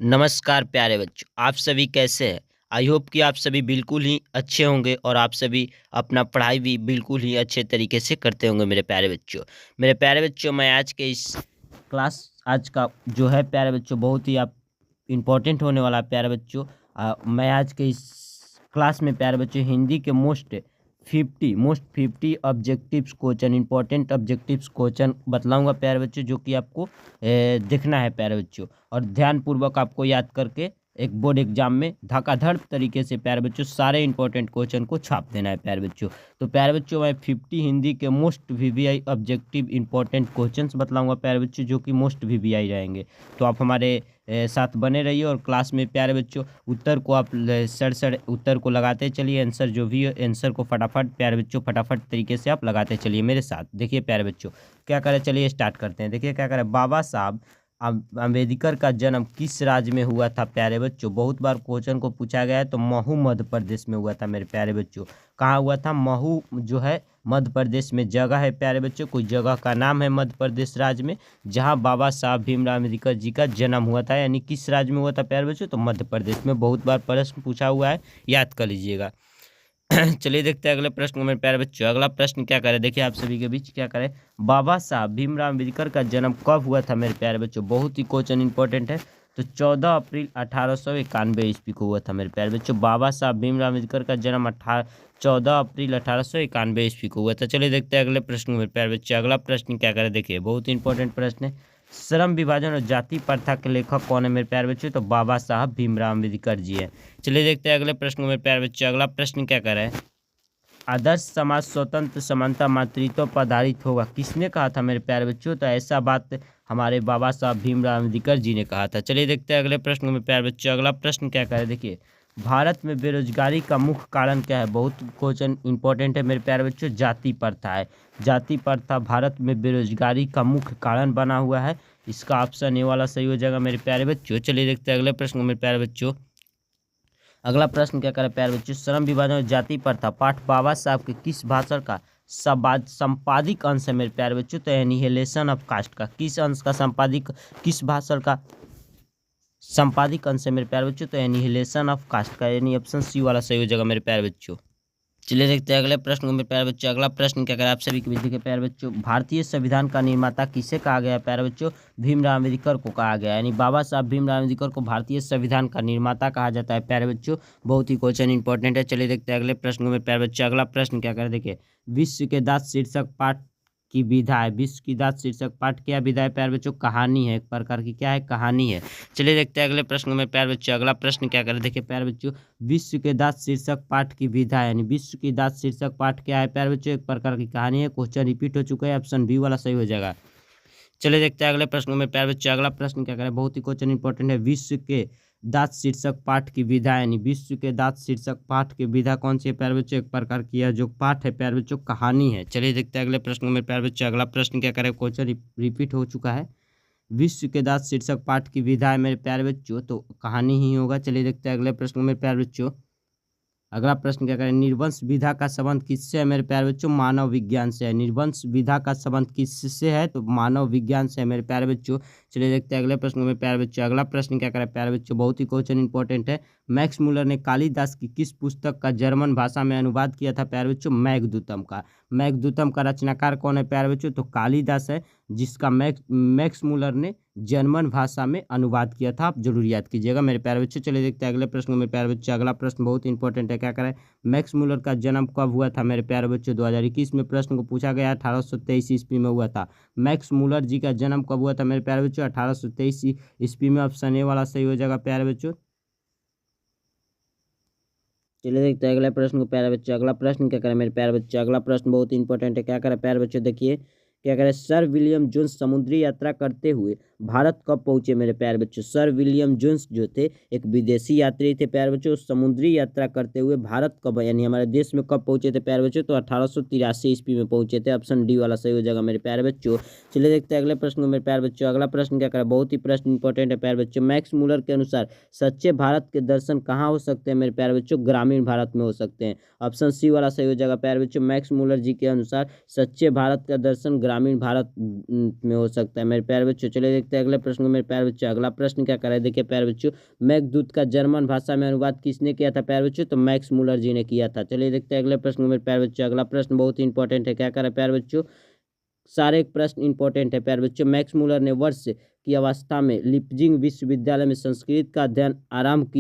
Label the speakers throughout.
Speaker 1: नमस्कार प्यारे बच्चों, आप सभी कैसे हैं? आई होप कि आप सभी बिल्कुल ही अच्छे होंगे और आप सभी अपना पढ़ाई भी बिल्कुल ही अच्छे तरीके से करते होंगे मेरे प्यारे बच्चों। मेरे प्यारे बच्चों, मैं आज के इस क्लास आज का जो है प्यारे बच्चों बहुत ही आप इम्पोर्टेंट होने वाला है प्यारे बच्चों। मैं आज के इस क्लास में प्यारे बच्चों हिंदी के most 50 objectives question important objectives question बतलाऊंगा प्यारे बच्चों, जो कि आपको देखना है प्यारे बच्चों। और ध्यानपूर्वक आपको याद करके एक बोर्ड एग्जाम में धड़ाधड़ तरीके से प्यारे बच्चों सारे इंपॉर्टेंट क्वेश्चन को छाप देना है प्यारे बच्चों। तो प्यारे बच्चों मैं 50 हिंदी के most VVI objective important questions बतलाऊंगा प्यारे बच्चों, जो कि मोस्ट वीवीआई रहेंगे। तो आप हमारे साथ बने रहिए और क्लास में प्यारे बच्चों उत्तर को आप सर उत्तर को लगाते चलिए। आंसर जो भी है आंसर को फटाफट प्यारे बच्चों फटाफट तरीके से आप लगाते चलिए मेरे साथ। देखिए प्यारे बच्चों क्या करें, चलिए स्टार्ट करते हैं। देखिए क्या करें, बाबा साहब अम्बेडकर का जन्म किस राज्य में हुआ था प्यारे बच्चों? बहुत बार क्वेश्चन को पूछा गया है। तो महू मध्य प्रदेश में हुआ था मेरे प्यारे बच्चों। कहाँ हुआ था? महू जो है मध्य प्रदेश में जगह है प्यारे बच्चों, कोई जगह का नाम है मध्य प्रदेश राज्य में, जहाँ बाबा साहब भीमराव अम्बेडकर जी का जन्म हुआ था। यानी किस राज्य में हुआ था प्यारे बच्चों? तो मध्य प्रदेश में। बहुत बार प्रश्न पूछा हुआ है, याद कर लीजिएगा। चलिए देखते हैं अगले प्रश्न को मेरे प्यारे बच्चों। अगला प्रश्न क्या करे, देखिए आप सभी के बीच क्या करे, बाबा साहब भीमराव अम्बेडकर का जन्म कब हुआ था मेरे प्यारे बच्चों? बहुत ही क्वेश्चन इंपॉर्टेंट है। तो 14 अप्रैल 1891 ईस्वी को हुआ था मेरे प्यारे बच्चों। बाबा साहब भीमराव अम्बेडकर का जन्म 14 अप्रैल 1891 ईस्वी को हुआ था। चलिए देखते हैं अगले प्रश्न को मेरे प्यारे बच्चों। अगला प्रश्न क्या करे, देखिए बहुत ही इंपॉर्टेंट प्रश्न है। श्रम विभाजन और जाति प्रथा के लेखक कौन है मेरे प्यारे बच्चों? तो बाबा साहब भीमराव अम्बेडकर जी है। चलिए देखते हैं अगले प्रश्न को मेरे प्यारे बच्चों। अगला प्रश्न क्या करे, आदर्श समाज स्वतंत्र समानता मातृत्व पर आधारित होगा, किसने कहा था मेरे प्यारे बच्चों? तो ऐसा बात हमारे बाबा साहब भीमराव अम्बेडकर जी ने कहा था। चलिए देखते हैं अगले प्रश्न में प्यारे बच्चों। अगला प्रश्न क्या कह रहे, देखिए भारत में बेरोजगारी का मुख्य कारण क्या है? बहुत क्वेश्चन इंपॉर्टेंट है मेरे प्यारे बच्चों। जाति प्रथा है। जाति प्रथा भारत में बेरोजगारी का मुख्य कारण बना हुआ है। इसका ऑप्शन ए वाला सही हो जाएगा मेरे प्यारे बच्चों। चलिए देखते हैं अगले प्रश्न में मेरे प्यारे बच्चों। अगला प्रश्न क्या करें प्यारे बच्चों, श्रम विभाजन और जाति प्रथा पाठ बाबा साहब के किस भाषण का संपादिक अंश है मेरे प्यारे बच्चों? तो एनिहिलेशन ऑफ कास्ट का किस अंश का संपादिक, किस भाषण का संपादिक अंश है मेरे प्यारे बच्चों? तो एनिहिलेशन ऑफ कास्ट का, यानी ऑप्शन सी वाला सही हो जाएगा मेरे प्यारे बच्चों। चलिए देखते हैं अगले प्रश्न को मेरे प्यारे बच्चों। अगला प्रश्न क्या करें, आप सभी के विद्या के प्यारे बच्चों, भारतीय संविधान का निर्माता किसे कहा गया है प्यारे बच्चों? भीमराव अम्बेडकर को कहा गया है। यानी बाबा साहब भीमराव अम्बेडकर को भारतीय संविधान का निर्माता कहा जाता है प्यारे बच्चों। बहुत ही क्वेश्चन इंपॉर्टेंट है। चलिए देखते हैं अगले प्रश्न को मेरे प्यारे बच्चों। अगला प्रश्न क्या करें, देखिए विश्व के दास शीर्षक पाठ की विधा है। विश्व की दास शीर्षक पाठ क्या विधा है प्यारे बच्चों? कहानी है, एक प्रकार की क्या है, कहानी है। चलिए देखते हैं अगले प्रश्न में प्यारे बच्चों। अगला प्रश्न क्या करें, देखिए प्यारे बच्चों विश्व के दास शीर्षक पाठ की विधा है। यानी विश्व की दास शीर्षक पाठ क्या है प्यारे बच्चों? एक प्रकार की कहानी है। क्वेश्चन रिपीट हो चुका है, ऑप्शन बी वाला सही हो जाएगा। चलिए देखते हैं अगले प्रश्न में प्यारे बच्चों। अगला प्रश्न क्या करें, बहुत ही क्वेश्चन इंपॉर्टेंट है। विश्व के दास शीर्षक पाठ की विधा, यानी विश्व के दास शीर्षक पाठ की विधा कौन सी है प्यारे बच्चों? एक प्रकार की यह जो पाठ है प्यारे बच्चों कहानी है। चलिए देखते हैं अगले प्रश्न में प्यारे बच्चों। अगला प्रश्न क्या करें, क्वेश्चन रिपीट हो चुका है। विश्व के दास शीर्षक पाठ की विधा है मेरे प्यारे बच्चों, तो कहानी ही होगा। चलिए देखते हैं अगले प्रश्न में प्यारे बच्चों। अगला प्रश्न क्या करें, निर्वंश विधा का संबंध किससे है मेरे प्यारे बच्चों? मानव विज्ञान से है। निर्वंश विधा का संबंध किससे है? तो मानव विज्ञान से है मेरे प्यारे बच्चों। चलिए देखते हैं अगले प्रश्न में प्यारे बच्चों। अगला प्रश्न क्या करें प्यारे बच्चों, बहुत ही क्वेश्चन इंपॉर्टेंट है। मैक्स मूलर ने कालिदास की किस पुस्तक का जर्मन भाषा में अनुवाद किया था प्यारे बच्चों? मेघदूतम का। मेघदूतम का रचनाकार कौन है प्यारे बच्चों? तो कालिदास है, जिसका मैक्स मूलर ने जर्मन भाषा में अनुवाद किया था। आप जरूर याद कीजिएगा मेरे प्यारे बच्चों। चलिए देखते हैं अगले प्रश्न में मेरे प्यारे बच्चों। अगला प्रश्न बहुत इंपॉर्टेंट है, क्या करें, मैक्स मूलर का जन्म कब हुआ था मेरे प्यारे बच्चों? 2021 में प्रश्न को पूछा गया, 1823 ईस्वी में हुआ था। मैक्स मूलर जी का जन्म कब हुआ था मेरे प्यारे बच्चों? 1823 ईस्वी में। ऑप्शन ए वाला सही हो जाएगा प्यारे बच्चों। चलिए देखते हैं अगले प्रश्न को प्यारे बच्चों। अगला प्रश्न क्या करें मेरे प्यारे बच्चों, अगला प्रश्न बहुत इंपॉर्टेंट है, क्या करें प्यारे बच्चों, देखिए क्या करें, सर विलियम जोन्स समुद्री यात्रा करते हुए भारत कब पहुंचे मेरे प्यारे बच्चों? सर विलियम जोन्स जो थे एक विदेशी यात्री थे प्यारे बच्चों। समुद्री यात्रा करते हुए भारत कब, यानी हमारे देश में कब पहुंचे थे प्यारे बच्चों? तो 1883 ईस्वी में पहुंचे थे। ऑप्शन डी वाला सही हो जाएगा मेरे प्यारे बच्चों। चलिए देखते हैं अगले प्रश्न को मेरे प्यारे बच्चों। अगला प्रश्न क्या करें, बहुत ही प्रश्न इंपॉर्टेंट है प्यारे बच्चों। मैक्स मूलर के अनुसार सच्चे भारत के दर्शन कहाँ हो सकते हैं मेरे प्यारे बच्चों? ग्रामीण भारत में हो सकते हैं। ऑप्शन सी वाला सही हो जाएगा प्यारे बच्चों। मैक्स मूलर जी के अनुसार सच्चे भारत का दर्शन ग्रामीण भारत में हो सकता है मेरे प्यारे बच्चों। चलिए देखते देखते हैं अगले प्रश्न को मेरे प्यारे बच्चों। अगला प्रश्न क्या कर रहा है, देखिए प्यारे बच्चों, मेघदूत का जर्मन भाषा में अनुवाद किसने किया था प्यारे बच्चों, तो मैक्स मूलर जी ने किया था। चलिए देखते हैं अगले प्रश्न को मेरे प्यारे बच्चों। अगला प्रश्न बहुत ही इंपॉर्टेंट है, क्या कर रहा है प्यारे बच्चों, सारे प्रश्न इंपॉर्टेंट है प्यारे बच्चों। मैक्स मूलर ने वर्ष की अवस्था में लिप्जिंग विश्वविद्यालय में संस्कृत का अध्ययन प्रारंभ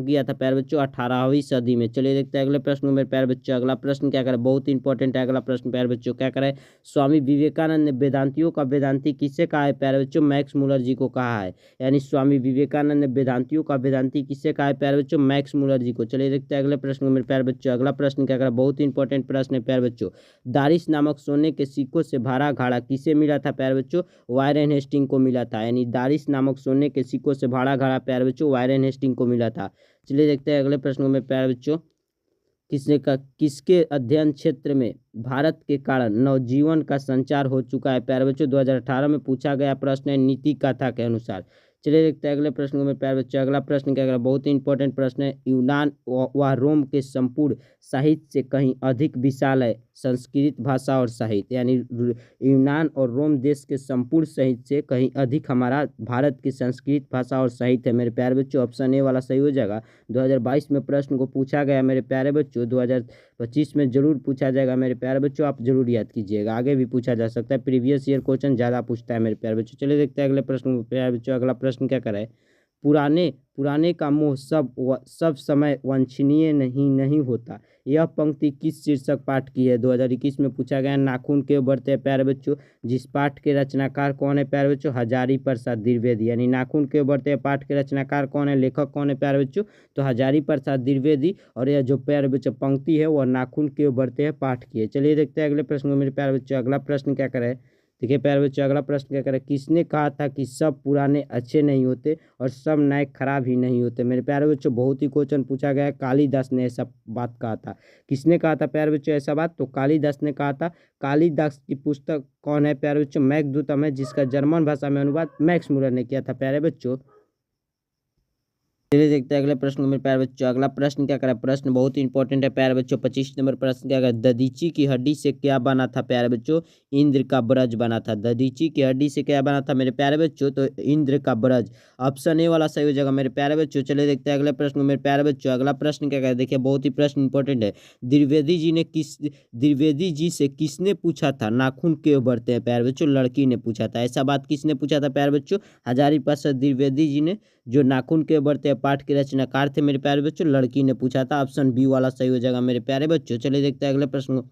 Speaker 1: किया था प्यारे बच्चों 18वीं सदी में। चलिए देखते हैं अगले प्रश्न में मेरे प्यारे बच्चों। अगला प्रश्न क्या करे, बहुत ही इंपॉर्टेंट है अगला प्रश्न प्यारे बच्चों, क्या करे, स्वामी विवेकानंद ने वेदांतियों का वेदांती किसे कहा है प्यारे बच्चों, मैक्स मूलर जी को कहा है। यानी स्वामी विवेकानंद ने वेदांतियों का वेदांती किसे कहा है प्यारे बच्चों, मैक्स मूलर जी को। चलिए देखते हैं अगले प्रश्न मेरे प्यारे बच्चों। अगला प्रश्न क्या करे, बहुत ही इंपॉर्टेंट प्रश्न है प्यारे बच्चों। दारिश नामक सोने के सिक्कों से भरा घड़ा किसे मिला था प्यारे बच्चों, वारेन हेस्टिंग को मिला था। यानी दारिश नामक सोने के सिक्कों से भरा घड़ा प्यारे बच्चों वारेन हेस्टिंग को मिला था। चलिए देखते हैं अगले प्रश्न में प्यारे बच्चों, किसके अध्ययन क्षेत्र में भारत के कारण नवजीवन का संचार हो चुका है प्यारे बच्चों, 2018 में पूछा गया प्रश्न है नीति कथा के अनुसार। चलिए देखते हैं अगले प्रश्न में प्यारे बच्चों। अगला प्रश्न क्या, बहुत ही इंपॉर्टेंट प्रश्न है, यूनान व रोम के संपूर्ण साहित्य से कहीं अधिक विशाल है संस्कृत भाषा और साहित्य। यानी यूनान और रोम देश के संपूर्ण साहित्य से कहीं अधिक हमारा भारत की संस्कृत भाषा और साहित्य है मेरे प्यारे बच्चों। ऑप्शन ए वाला सही हो जाएगा। 2022 में प्रश्न को पूछा गया मेरे प्यारे बच्चों, 2025 में जरूर पूछा जाएगा मेरे प्यारे बच्चों, आप जरूर याद कीजिएगा, आगे भी पूछा जा सकता है, प्रीवियस ईयर क्वेश्चन ज़्यादा पूछता है मेरे प्यारे बच्चों। चलिए देखते हैं अगले प्रश्न प्यारे बच्चों। अगला प्रश्न क्या कराए, पुराने का मोह सब समय वांछनीय नहीं होता। यह पंक्ति किस शीर्षक पाठ की है, 2021 में पूछा गया। नाखून क्यों बढ़ते हैं प्यारे बच्चों, जिस पाठ के रचनाकार कौन है प्यारे बच्चों, हजारी प्रसाद द्विवेदी। यानी नाखून क्यों बढ़ते हैं पाठ के रचनाकार कौन है, लेखक कौन है प्यारे बच्चों, तो हजारी प्रसाद द्विवेदी। और यह जो प्यारे बच्चों पंक्ति है वह नाखून क्यों बढ़ते हैं पाठ की है। चलिए देखते हैं अगले प्रश्न में मेरे प्यारे बच्चों। अगला प्रश्न क्या करे, देखिए प्यारे बच्चों, अगला प्रश्न क्या करे, किसने कहा था कि सब पुराने अच्छे नहीं होते और सब नए खराब ही नहीं होते। मेरे प्यारे बच्चों बहुत ही क्वेश्चन पूछा गया है, कालिदास ने ऐसा बात कहा था। किसने कहा था प्यारे बच्चों ऐसा बात, तो कालिदास ने कहा था। कालिदास की पुस्तक कौन है प्यारे बच्चों, मेघदूतम है, जिसका जर्मन भाषा में अनुवाद मैक्स मूलर ने किया था प्यारे बच्चों। चलिए देखते हैं अगले प्रश्न में प्यारे बच्चों। अगला प्रश्न क्या करा, प्रश्न बहुत ही इंपॉर्टेंट है प्यारे बच्चों। 25 नंबर प्रश्न क्या करा, दधीची की हड्डी से क्या बना था प्यारे बच्चों, इंद्र का ब्रज बना था। दधीची की हड्डी से क्या बना था मेरे प्यारे बच्चों, तो इंद्र का ब्रज। ऑप्शन ए वाला सही हो जाएगा मेरे प्यारे बच्चों। चलिए देखते हैं अगले प्रश्न में मेरे प्यारे बच्चों। अगला प्रश्न क्या करा, देखिए बहुत ही प्रश्न इंपॉर्टेंट है। द्विवेदी जी से किसने पूछा था नाखून क्यों बढ़ते हैं प्यारे बच्चों, लड़की ने पूछा था। ऐसा बात किसने पूछा था प्यारे बच्चों, हजारी प्रसाद द्विवेदी जी ने। जो नाखून के बढ़ते हैं पाठ के रचनाकार थे मेरे प्यारे बच्चों, लड़की ने पूछा था। ऑप्शन बी वाला सही हो जाएगा मेरे प्यारे बच्चों। चलिए देखते हैं अगले प्रश्न।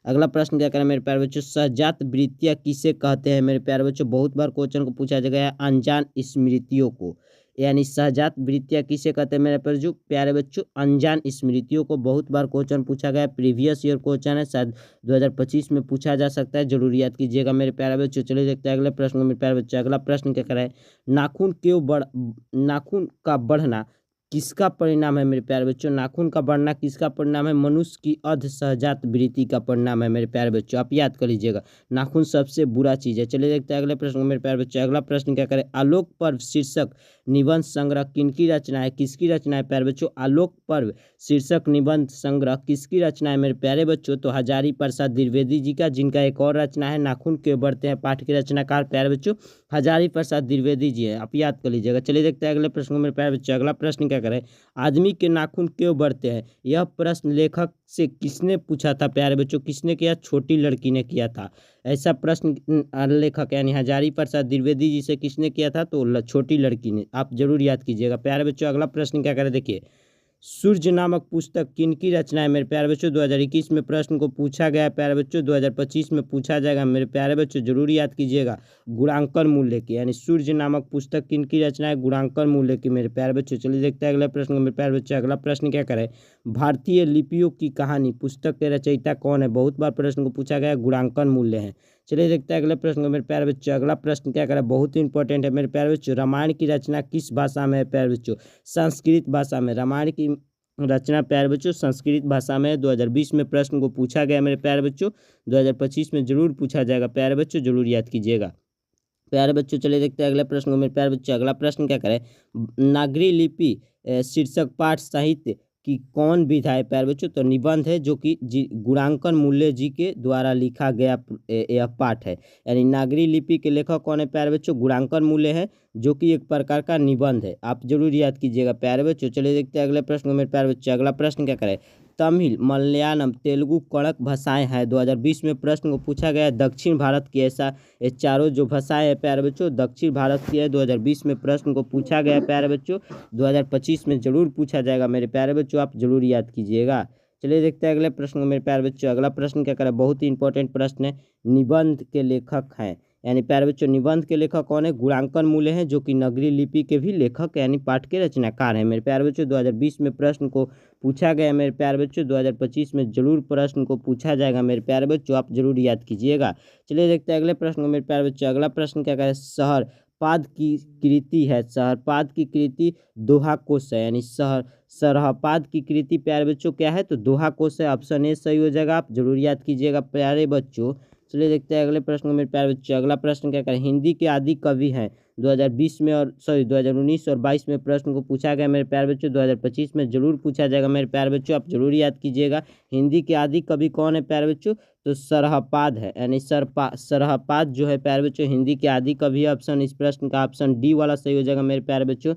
Speaker 1: अगला प्रश्न क्या करें मेरे प्यारे बच्चों, सहजात वृत्तियां किसे कहते हैं मेरे प्यारे बच्चों, बहुत बार क्वेश्चन को पूछा गया है, अनजान स्मृतियों को। यानी सहजात वृत्तियां किसे कहते हैं मेरे प्यारे बच्चों, अनजान स्मृतियों को। बहुत बार क्वेश्चन पूछा गया है, प्रीवियस ईयर क्वेश्चन है, शायद 2025 में पूछा जा सकता है, जरूर याद कीजिएगा मेरे प्यारे बच्चों। चलिए देखते हैं अगले प्रश्न मेरे प्यारे बच्चों। अगला प्रश्न क्या कराए, नाखून का बढ़ना किसका परिणाम है मेरे प्यारे बच्चों, नाखून का बढ़ना किसका परिणाम है, मनुष्य की अध सहजात वृत्ति का परिणाम है मेरे प्यारे बच्चों, आप याद कर लीजिएगा। नाखून सबसे बुरा चीज है। चलिए देखते हैं अगले प्रश्न मेरे प्यारे बच्चों। अगला प्रश्न क्या करें, आलोक पर्व शीर्षक निबंध संग्रह किनकी रचना है, किसकी रचना है प्यारे बच्चों, आलोक पर्व शीर्षक निबंध संग्रह किसकी रचना है मेरे प्यारे बच्चों, तो हजारी प्रसाद द्विवेदी जी का, जिनका एक और रचना है नाखून क्यों बढ़ते हैं पाठ के रचनाकार प्यारे बच्चों हजारी प्रसाद द्विवेदी जी है, आप याद कर लीजिएगा। चलिए देखते हैं अगले प्रश्न मेरे प्यारे बच्चों। अगला प्रश्न क्या करें, आदमी के नाखून क्यों बढ़ते हैं, यह प्रश्न लेखक से किसने पूछा था प्यारे बच्चों, किसने किया, छोटी लड़की ने किया था। ऐसा प्रश्न लेखक यानी हजारी प्रसाद द्विवेदी जी से किसने किया था, तो छोटी लड़की ने, आप जरूर याद कीजिएगा प्यारे बच्चों। अगला प्रश्न क्या करें, देखिए सूर्य नामक पुस्तक किनकी रचना है मेरे प्यारे बच्चों, 2021 में प्रश्न को पूछा गया है प्यारे बच्चों, 2025 में पूछा जाएगा मेरे प्यारे बच्चों, जरूर याद कीजिएगा, गुणांकन मूल्य की। यानी सूर्य नामक पुस्तक किनकी रचना है, गुणांकन मूल्य की मेरे प्यारे बच्चों। चलिए देखते हैं अगला प्रश्न मेरे प्यारे बच्चों। अगला प्रश्न क्या करे, भारतीय लिपियों की कहानी पुस्तक के रचयिता कौन है, बहुत बार प्रश्न को पूछा गया, गुणांकन मूल्य है। चलिए देखते हैं अगले प्रश्न को मेरे प्यारे बच्चों। अगला प्रश्न क्या करें, बहुत ही इंपॉर्टेंट है मेरे प्यारे बच्चों, रामायण की रचना किस भाषा में है प्यारे बच्चों, संस्कृत भाषा में। रामायण की रचना प्यारे बच्चों संस्कृत भाषा में 2020 में प्रश्न को पूछा गया मेरे प्यारे बच्चों, 2025 में जरूर पूछा जाएगा प्यारे बच्चों, जरूर याद कीजिएगा प्यारे बच्चों। चलिए देखते हैं अगले प्रश्न को मेरे प्यारे बच्चों। अगला प्रश्न क्या करें, नागरी लिपि शीर्षक पाठ साहित्य कि कौन विधा है प्यारे बच्चों, तो निबंध है जो कि गुणांकन मूल्य जी के द्वारा लिखा गया यह पाठ है। यानी नागरी लिपि के लेखक कौन है प्यारे बच्चों, गुणांकन मूल्य है जो कि एक प्रकार का निबंध है। आप जरूर याद कीजिएगा प्यारे बच्चों। चलिए देखते हैं अगले प्रश्न को मेरे प्यारे बच्चों। अगला प्रश्न क्या करें, तमिल, मलयालम, तेलुगु कड़क भाषाएं हैं। 2020 में प्रश्न को पूछा गया है। दक्षिण भारत की ऐसा ये चारों जो भाषाएं हैं प्यारे बच्चों दक्षिण भारत की है। 2020 में प्रश्न को पूछा गया है प्यारे बच्चों। 2025 में जरूर पूछा जाएगा मेरे प्यारे बच्चों, आप जरूर याद कीजिएगा। चलिए देखते हैं अगले प्रश्न को मेरे प्यारे बच्चों। अगला प्रश्न क्या करें, बहुत ही इंपॉर्टेंट प्रश्न है। निबंध के लेखक हैं, यानी प्यारे बच्चों निबंध के लेखक कौन है, गुणांकन मूल्य हैं जो कि नगरीय लिपि के भी लेखक यानी पाठ के रचनाकार हैं मेरे प्यारे बच्चों। 2020 में प्रश्न को पूछा गया मेरे प्यारे बच्चों। 2025 में जरूर प्रश्न को पूछा जाएगा मेरे प्यारे बच्चों, आप जरूर याद कीजिएगा। चलिए देखते हैं अगले प्रश्न को मेरे प्यारे बच्चों। अगला प्रश्न क्या करें, शहर पाद की कृति है। शहरपाद की कृति दोहा कोश है, यानी सरहपाद की कृति प्यारे बच्चों क्या है, तो दोहा कोश है। ऑप्शन ए सही हो जाएगा, आप जरूर याद कीजिएगा प्यारे बच्चों। चलिए देखते हैं अगले प्रश्न को मेरे प्यारे बच्चों। अगला प्रश्न क्या करें, हिंदी के आदि कवि हैं। 2020 में और 2019 और 22 में प्रश्न को पूछा गया मेरे प्यारे बच्चों। 2025 में जरूर पूछा जाएगा मेरे प्यारे बच्चों, आप जरूर याद कीजिएगा। हिंदी के आदि कवि कौन है प्यारे बच्चों, तो सरहपाद है, यानी सरहपाद जो है प्यारे बच्चों हिंदी के आदि कवि है। ऑप्शन इस प्रश्न का ऑप्शन डी वाला सही हो जाएगा मेरे प्यारे बच्चों।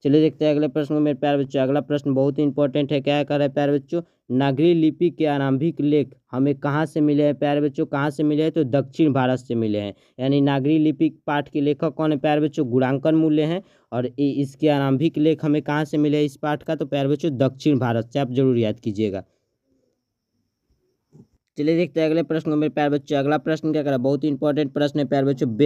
Speaker 1: चलिए देखते हैं अगले प्रश्न को मेरे प्यारे बच्चों। अगला प्रश्न बहुत ही इंपॉर्टेंट है, क्या कर रहा है प्यारे बच्चों, नागरी लिपि के आरंभिक लेख हमें कहाँ से मिले हैं प्यारे बच्चों, कहाँ से मिले हैं, तो दक्षिण भारत से मिले हैं। यानी नागरी लिपि पाठ के लेखक कौन है प्यारे बच्चों, गुणांकन मूल्य हैं। और इसके आरंभिक लेख हमें कहाँ से मिले हैं इस पाठ का, तो प्यारे बच्चों दक्षिण भारत से, आप जरूर याद कीजिएगा। चलिए देखते हैं अगले प्रश्न को मेरे प्यारे बच्चों। अगला प्रश्न क्या करा, बहुत ही इंपॉर्टेंट प्रश्न है प्यारे बच्चों।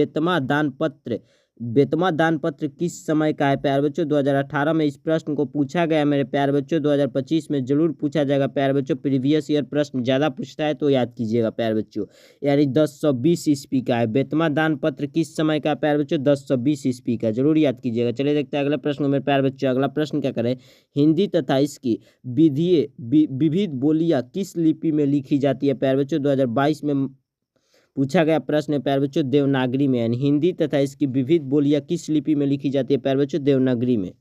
Speaker 1: बेतमा दान पत्र किस समय का है प्यारे बच्चों, 2018 में इस प्रश्न को पूछा गया मेरे प्यारे बच्चों। 2025 में जरूर पूछा जाएगा प्यारे बच्चों। प्रीवियस ईयर प्रश्न ज़्यादा पूछता है तो याद कीजिएगा प्यारे बच्चों। यानी 1020 ईस्वी का है। बेतमा दान पत्र किस समय का प्यारे बच्चों, 1020 ईस्वी का, जरूर याद कीजिएगा। चलिए देखते हैं अगला प्रश्न मेरे प्यारे बच्चों। अगला प्रश्न क्या करें, हिंदी तथा इसकी विविध बोलियां किस लिपि में लिखी जाती है प्यारे बच्चों। 2022 में पूछा गया प्रश्न है प्यारे बच्चों देवनागरी में, यानी हिंदी तथा इसकी विविध बोलियां किस लिपि में लिखी जाती है प्यारे बच्चों, देवनागरी में।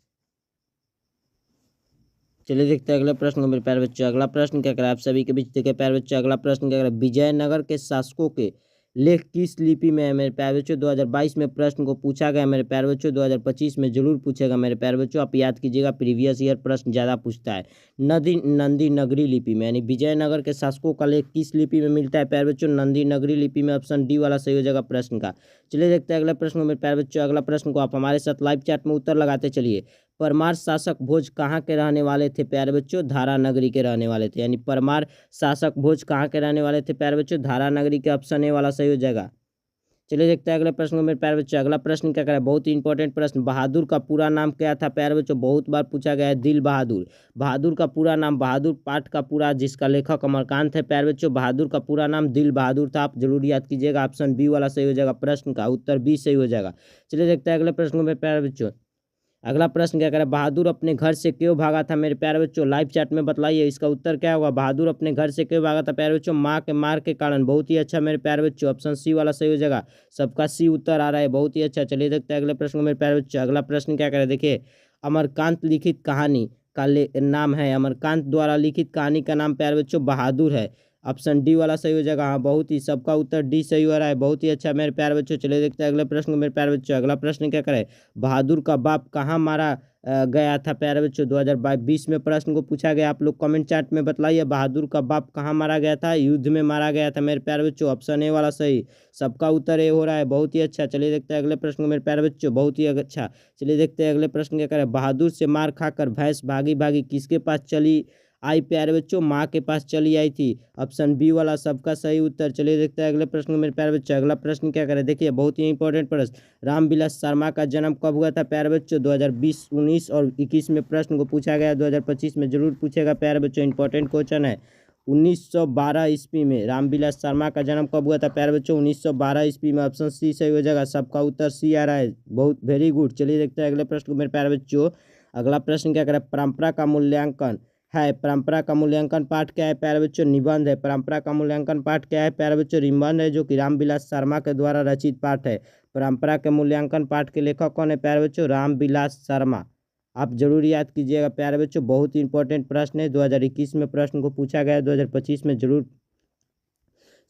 Speaker 1: चलिए देखते हैं अगले प्रश्न को मेरे प्यारे बच्चों। अगला प्रश्न क्या करें, आप सभी के बीच देखे प्यारे बच्चों। अगला प्रश्न क्या करें, विजयनगर के शासकों के लेख किस लिपि में है मेरे प्यारे बच्चों। 2022 में प्रश्न को पूछा गया मेरे प्यारे बच्चों। 2025 में जरूर पूछेगा मेरे प्यारे बच्चों, आप याद कीजिएगा। प्रीवियस ईयर प्रश्न ज़्यादा पूछता है। नंदी नगरी लिपि में, यानी विजयनगर के शासकों का लेख किस लिपि में मिलता है प्यारे बच्चों, नंदी नगरी लिपि में। ऑप्शन डी वाला सही हो जाएगा प्रश्न का। चलिए देखते हैं अगला प्रश्न मेरे प्यारे बच्चों। अगला प्रश्न को आप हमारे साथ लाइव चैट में उत्तर लगाते चलिए। परमार शासक भोज कहाँ के रहने वाले थे प्यारे बच्चों, धारा नगरी के रहने वाले थे। यानी परमार शासक भोज कहाँ के रहने वाले थे प्यारे बच्चों, धारा नगरी के। ऑप्शन ए वाला सही हो जाएगा। चलिए देखते हैं अगले प्रश्न को मेरे प्यारे बच्चों। अगला प्रश्न क्या करें, बहुत ही इंपॉर्टेंट प्रश्न। बहादुर का पूरा नाम क्या था प्यारे बच्चों, बहुत बार पूछा गया है। दिल बहादुर। बहादुर का पूरा नाम, बहादुर पाठ का पूरा जिसका लेखक अमरकांत है प्यारे बच्चों, बहादुर का पूरा नाम दिल बहादुर था, आप जरूर याद कीजिएगा। ऑप्शन बी वाला सही हो जाएगा प्रश्न का, उत्तर बी सही हो जाएगा। चलिए देखते हैं अगले प्रश्न को मेरे प्यारे बच्चों। अगला प्रश्न क्या करें, बहादुर अपने घर से क्यों भागा था मेरे प्यारे बच्चों, लाइव चैट में बताइए इसका उत्तर क्या होगा। बहादुर अपने घर से क्यों भागा था प्यारे बच्चों, माँ के मार के कारण। बहुत ही अच्छा मेरे प्यारे बच्चों, ऑप्शन सी वाला सही हो जाएगा। सबका सी उत्तर आ रहा है, बहुत ही अच्छा। चलिए देखते हैं अगले प्रश्न को मेरे प्यारे बच्चों। अगला प्रश्न क्या करें, देखिए अमरकांत लिखित कहानी का नाम है, अमरकांत द्वारा लिखित कहानी का नाम प्यारे बच्चों बहादुर है। ऑप्शन डी वाला सही हो जाएगा। हाँ बहुत ही, सबका उत्तर डी सही हो रहा है, बहुत ही अच्छा मेरे प्यारे बच्चों। चलिए देखते हैं अगले प्रश्न को मेरे प्यारे बच्चों। अगला प्रश्न क्या करें, बहादुर का बाप कहाँ मारा गया था प्यारे बच्चों। 2020 में प्रश्न को पूछा गया, आप लोग कमेंट चार्ट में बताइए बहादुर का बाप कहाँ मारा गया था, युद्ध में मारा गया था मेरे प्यारे बच्चों। ऑप्शन ए वाला सही, सबका उत्तर ए हो रहा है, बहुत ही अच्छा। चलिए देखते हैं अगले प्रश्न को मेरे प्यारे बच्चों, बहुत ही अच्छा। चलिए देखते हैं अगले प्रश्न क्या करें, बहादुर से मार खाकर भैंस भागी भागी किसके पास चली आई प्यारे बच्चों, माँ के पास चली आई थी। ऑप्शन बी वाला सबका सही उत्तर। चलिए देखते हैं अगले प्रश्न को मेरे प्यारे बच्चों। अगला प्रश्न क्या करें, देखिए बहुत ही इंपॉर्टेंट प्रश्न, रामविलास शर्मा का जन्म कब हुआ था प्यारे बच्चों। 2020, 19 और 21 में प्रश्न को पूछा गया। 2025 में जरूर पूछेगा प्यारे बच्चों, इंपॉर्टेंट क्वेश्चन है। 1912 ईस्वी में रामविलास शर्मा का जन्म कब हुआ था प्यारे बच्चों, 1912 ईस्वी में। ऑप्शन सी सही हो जाएगा, सबका उत्तर सी आ रहा है, बहुत वेरी गुड। चलिए देखते हैं अगले प्रश्न को मेरे प्यारे बच्चों। अगला प्रश्न क्या करें, परंपरा का मूल्यांकन है। परंपरा का मूल्यांकन पाठ क्या है प्यारे बच्चों, निबंध है। परंपरा का मूल्यांकन पाठ क्या है प्यारे बच्चों, निबंध है, जो कि रामविलास शर्मा के द्वारा रचित पाठ है। परंपरा के मूल्यांकन पाठ के लेखक कौन है प्यारे बच्चों, रामविलास शर्मा। आप जरूर याद कीजिएगा प्यारे बच्चों। बहुत ही इंपॉर्टेंट प्रश्न है, 2021 में प्रश्न को पूछा गया है, 2025 में जरूर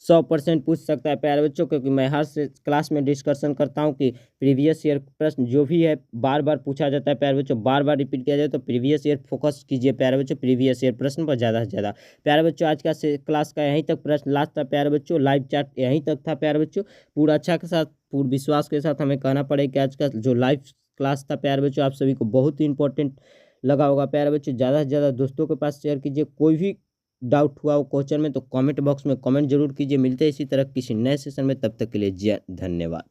Speaker 1: 100% पूछ सकता है प्यारे बच्चों, क्योंकि मैं हर क्लास में डिस्कशन करता हूं कि प्रीवियस ईयर प्रश्न जो भी है बार बार पूछा जाता है प्यारे बच्चों, बार बार रिपीट किया जाए। तो प्रीवियस ईयर फोकस कीजिए प्यारे बच्चों, प्रीवियस ईयर प्रश्न पर ज़्यादा से ज़्यादा। प्यारे बच्चों आज का क्लास का यहीं तक प्रश्न लास्ट था प्यारे बच्चों, लाइव चैट यहीं तक था प्यारे बच्चों। पूरा अच्छा के साथ, पूर्ण विश्वास के साथ हमें कहना पड़ेगा कि आज का जो लाइव क्लास था प्यारे बच्चों आप सभी को बहुत ही इंपॉर्टेंट लगा होगा प्यारे बच्चों। ज़्यादा से ज़्यादा दोस्तों के पास शेयर कीजिए। कोई भी डाउट हुआ हो क्वेश्चन में तो कमेंट बॉक्स में कमेंट जरूर कीजिए। मिलते हैं इसी तरह किसी नए सेशन में, तब तक के लिए जय धन्यवाद।